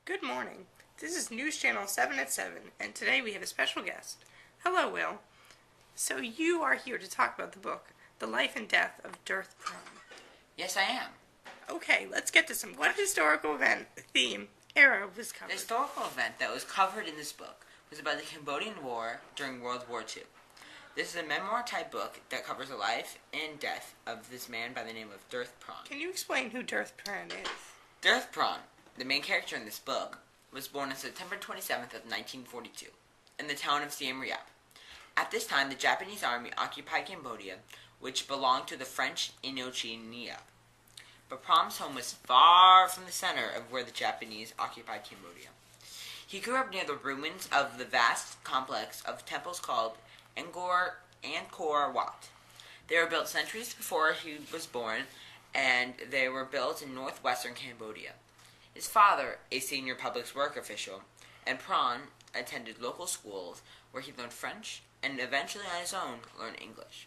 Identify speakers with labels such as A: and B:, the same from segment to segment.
A: Good morning. This is News Channel 7 at 7, and today we have a special guest. Hello, Will. So you are here to talk about the book, The Life and Death of Dith Pran.
B: Yes, I am.
A: Okay, let's get to what historical event, theme, era was covered.
B: The historical event that was covered in this book was about the Cambodian War during World War II. This is a memoir-type book that covers the life and death of this man by the name of Dith Pran.
A: Can you explain who Dith Pran is?
B: Dith Pran, the main character in this book, was born on September 27th of 1942 in the town of Siem Reap. At this time, the Japanese army occupied Cambodia, which belonged to the French Indochina. But Pran's home was far from the center of where the Japanese occupied Cambodia. He grew up near the ruins of the vast complex of temples called Angkor Wat. They were built centuries before he was born, and they were built in northwestern Cambodia. His father, a senior public works official, and Pran attended local schools where he learned French and eventually on his own learned English.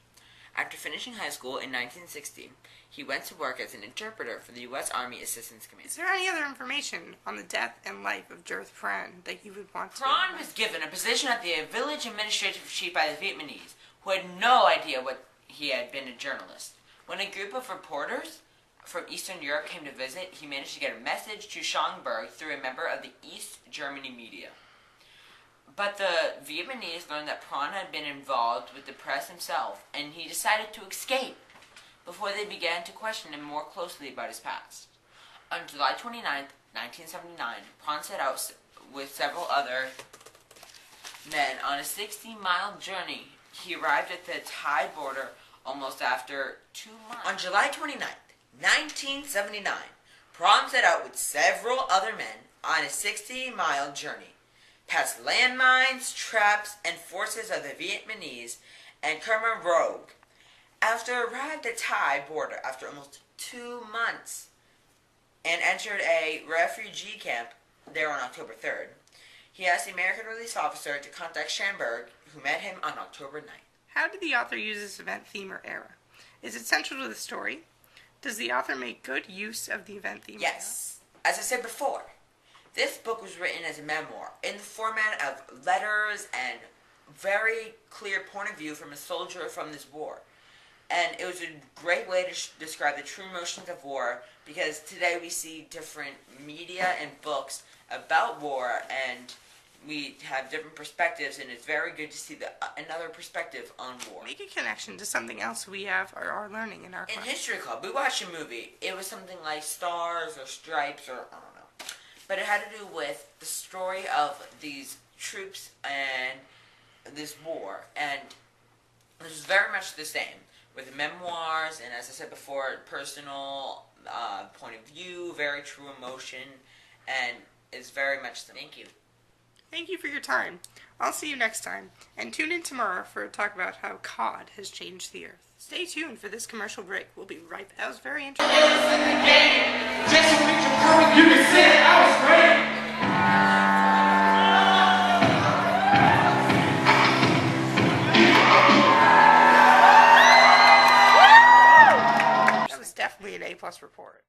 B: After finishing high school in 1960, he went to work as an interpreter for the U.S. Army Assistance Command.
A: Is there any other information on the death and life of Dith Pran that you would want to know?
B: Pran was given a position at the village administrative chief by the Vietnamese, who had no idea he had been a journalist. When a group of reporters from Eastern Europe came to visit, he managed to get a message to Schaumburg through a member of the East Germany media. But the Vietnamese learned that Pran had been involved with the press himself, and he decided to escape before they began to question him more closely about his past. On July 29, 1979, Pran set out with several other men on a 60-mile journey. He arrived at the Thai border almost after 2 months. On July 29, 1979, Pran set out with several other men on a 60-mile journey, past landmines, traps, and forces of the Vietnamese and Khmer Rouge. After arrived at Thai border after almost 2 months and entered a refugee camp there on October 3rd, he asked the American relief officer to contact Schaumburg, who met him on October 9th.
A: How did the author use this event theme or era? Is it central to the story? Does the author make good use of the event theme?
B: Yes. As I said before, this book was written as a memoir in the format of letters and very clear point of view from a soldier from this war. And it was a great way to describe the true emotions of war, because today we see different media and books about war, and we have different perspectives, and it's very good to see another perspective on war.
A: Make a connection to something else we have or are learning in our class.
B: In History Club, we watched a movie. It was something like Stars or Stripes or I don't know. But it had to do with the story of these troops and this war. And this was very much the same, with memoirs and, as I said before, personal point of view, very true emotion, and it's very much the same. Thank you.
A: Thank you for your time. I'll see you next time. And tune in tomorrow for a talk about how cod has changed the earth. Stay tuned for this commercial break. We'll be right back. That was very interesting.
C: You can say it, I was great.
A: That was definitely an A+ report.